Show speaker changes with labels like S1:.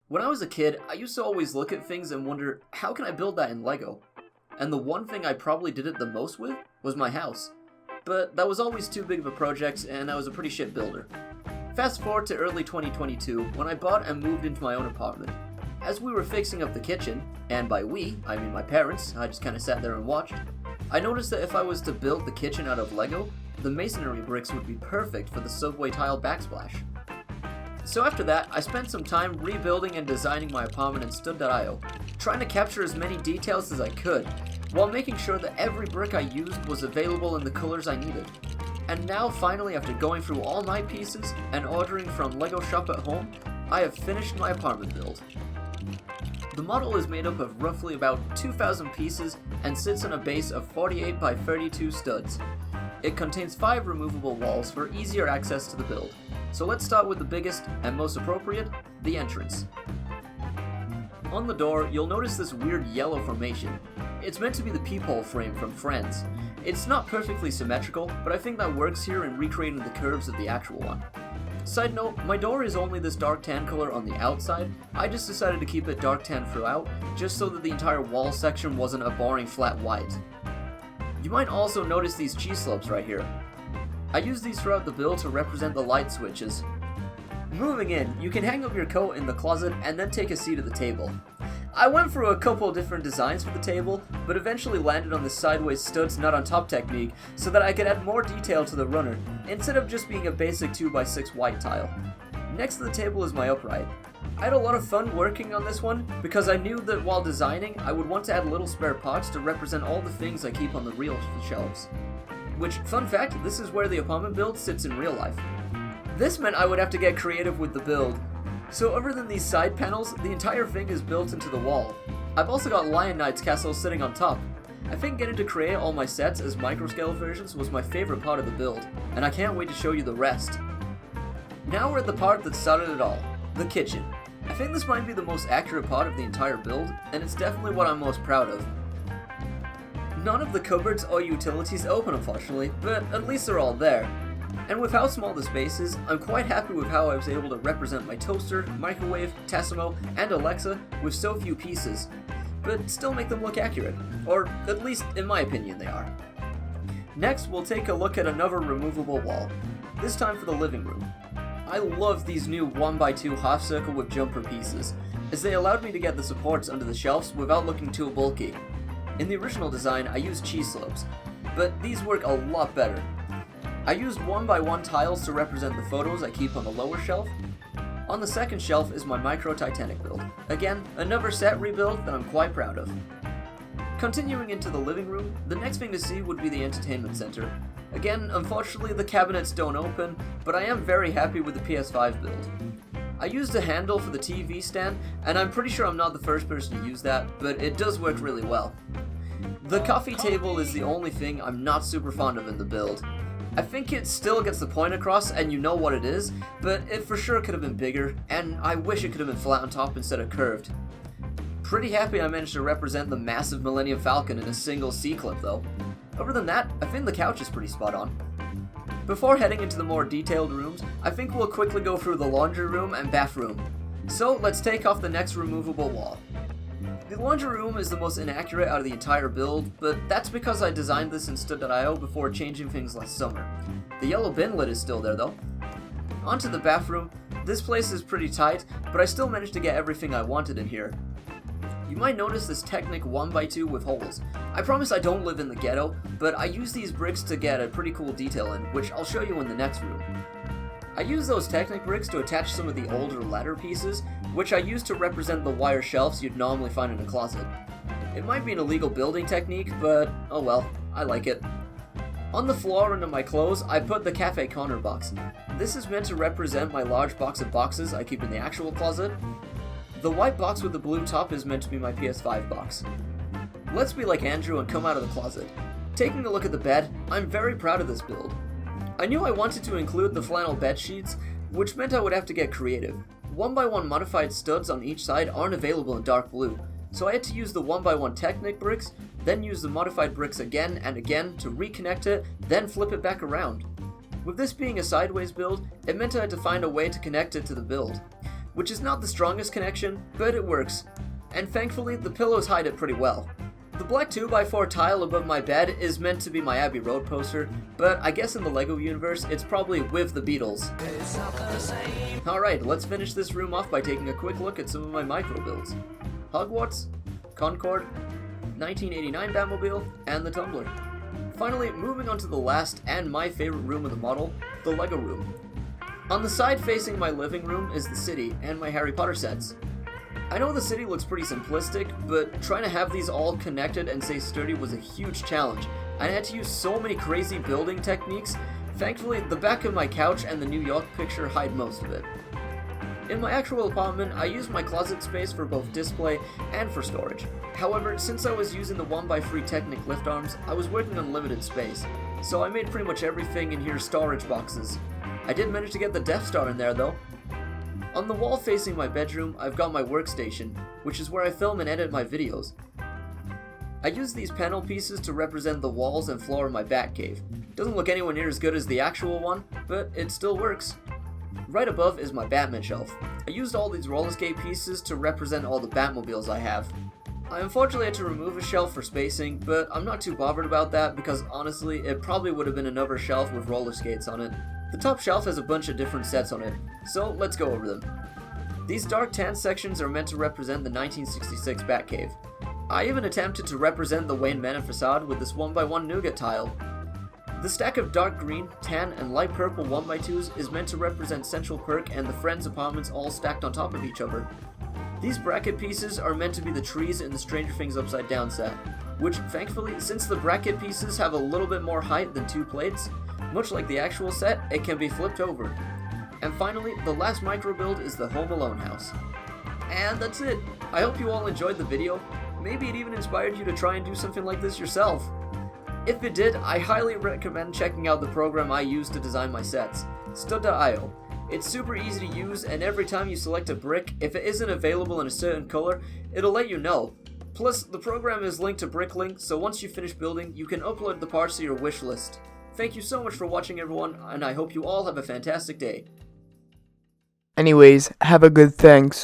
S1: When I was a kid, I used to always look at things and wonder, how can I build that in Lego? And the one thing I probably did it the most with was my house. But that was always too big of a project, and I was a pretty shit builder. Fast forward to early 2022, when I bought and moved into my own apartment. As we were fixing up the kitchen, and by we, I mean my parents, I just kinda sat there and watched, I noticed that if I was to build the kitchen out of Lego, the masonry bricks would be perfect for the subway tile backsplash. So after that, I spent some time rebuilding and designing my apartment in Stud.io, trying to capture as many details as I could, while making sure that every brick I used was available in the colors I needed. And now finally, after going through all my pieces and ordering from Lego Shop at Home, I have finished my apartment build. The model is made up of roughly about 2,000 pieces and sits on a base of 48 by 32 studs. It contains 5 removable walls for easier access to the build. So let's start with the biggest and most appropriate, the entrance. On the door, you'll notice this weird yellow formation. It's meant to be the peephole frame from Friends. It's not perfectly symmetrical, but I think that works here in recreating the curves of the actual one. Side note, my door is only this dark tan color on the outside. I just decided to keep it dark tan throughout, just so that the entire wall section wasn't a boring flat white. You might also notice these cheese slopes right here. I use these throughout the build to represent the light switches. Moving in, you can hang up your coat in the closet and then take a seat at the table. I went through a couple different designs for the table, but eventually landed on the sideways studs nut on top technique so that I could add more detail to the runner, instead of just being a basic 2x6 white tile. Next to the table is my upright. I had a lot of fun working on this one because I knew that while designing, I would want to add little spare pots to represent all the things I keep on the real shelves. Which, fun fact, this is where the apartment build sits in real life. This meant I would have to get creative with the build. So other than these side panels, the entire thing is built into the wall. I've also got Lion Knight's castle sitting on top. I think getting to create all my sets as microscale versions was my favorite part of the build, and I can't wait to show you the rest. Now we're at the part that started it all, the kitchen. I think this might be the most accurate part of the entire build, and it's definitely what I'm most proud of. None of the cupboards or utilities open unfortunately, but at least they're all there. And with how small the space is, I'm quite happy with how I was able to represent my toaster, microwave, Tassimo, and Alexa with so few pieces, but still make them look accurate, or at least in my opinion they are. Next, we'll take a look at another removable wall, this time for the living room. I love these new 1x2 half circle with jumper pieces, as they allowed me to get the supports under the shelves without looking too bulky. In the original design, I used cheese slopes, but these work a lot better. I used 1x1 tiles to represent the photos I keep on the lower shelf. On the second shelf is my Micro Titanic build. Again, another set rebuild that I'm quite proud of. Continuing into the living room, the next thing to see would be the entertainment center. Again, unfortunately the cabinets don't open, but I am very happy with the PS5 build. I used a handle for the TV stand, and I'm pretty sure I'm not the first person to use that, but it does work really well. The coffee table is the only thing I'm not super fond of in the build. I think it still gets the point across and you know what it is, but it for sure could have been bigger, and I wish it could have been flat on top instead of curved. Pretty happy I managed to represent the massive Millennium Falcon in a single C-clip though. Other than that, I think the couch is pretty spot on. Before heading into the more detailed rooms, I think we'll quickly go through the laundry room and bathroom. So let's take off the next removable wall. The laundry room is the most inaccurate out of the entire build, but that's because I designed this in Stud.io before changing things last summer. The yellow bin lid is still there though. Onto the bathroom, this place is pretty tight, but I still managed to get everything I wanted in here. You might notice this Technic 1x2 with holes. I promise I don't live in the ghetto, but I use these bricks to get a pretty cool detail in, which I'll show you in the next room. I use those Technic bricks to attach some of the older ladder pieces, which I use to represent the wire shelves you'd normally find in a closet. It might be an illegal building technique, but oh well, I like it. On the floor under my clothes, I put the Cafe Connor box. This is meant to represent my large box of boxes I keep in the actual closet. The white box with the blue top is meant to be my PS5 box. Let's be like Andrew and come out of the closet. Taking a look at the bed, I'm very proud of this build. I knew I wanted to include the flannel bed sheets, which meant I would have to get creative. 1x1 modified studs on each side aren't available in dark blue, so I had to use the 1x1 Technic bricks, then use the modified bricks again and again to reconnect it, then flip it back around. With this being a sideways build, it meant I had to find a way to connect it to the build, which is not the strongest connection, but it works. And thankfully, the pillows hide it pretty well. The black 2x4 tile above my bed is meant to be my Abbey Road poster, but I guess in the LEGO universe, it's probably with the Beatles. Alright, let's finish this room off by taking a quick look at some of my micro builds. Hogwarts, Concorde, 1989 Batmobile, and the Tumbler. Finally, moving on to the last and my favorite room of the model, the LEGO room. On the side facing my living room is the city and my Harry Potter sets. I know the city looks pretty simplistic, but trying to have these all connected and stay sturdy was a huge challenge. I had to use so many crazy building techniques. Thankfully, the back of my couch and the New York picture hide most of it. In my actual apartment, I used my closet space for both display and for storage. However, since I was using the 1x3 Technic lift arms, I was working on limited space, so I made pretty much everything in here storage boxes. I did manage to get the Death Star in there though. On the wall facing my bedroom, I've got my workstation, which is where I film and edit my videos. I use these panel pieces to represent the walls and floor of my Batcave. Doesn't look anywhere near as good as the actual one, but it still works. Right above is my Batman shelf. I used all these roller skate pieces to represent all the Batmobiles I have. I unfortunately had to remove a shelf for spacing, but I'm not too bothered about that because honestly, it probably would have been another shelf with roller skates on it. The top shelf has a bunch of different sets on it, so let's go over them. These dark tan sections are meant to represent the 1966 Batcave. I even attempted to represent the Wayne Manor facade with this 1x1 nougat tile. The stack of dark green, tan, and light purple 1x2s is meant to represent Central Perk and the Friends apartments all stacked on top of each other. These bracket pieces are meant to be the trees in the Stranger Things Upside Down set, which thankfully, since the bracket pieces have a little bit more height than two plates, much like the actual set, it can be flipped over. And finally, the last micro build is the Home Alone house. And that's it. I hope you all enjoyed the video. Maybe it even inspired you to try and do something like this yourself. If it did, I highly recommend checking out the program I use to design my sets, Stud.io. It's super easy to use, and every time you select a brick, if it isn't available in a certain color, it'll let you know. Plus, the program is linked to Bricklink, so once you finish building, you can upload the parts to your wish list. Thank you so much for watching, everyone, and I hope you all have a fantastic day.
S2: Anyways, have a good thanks.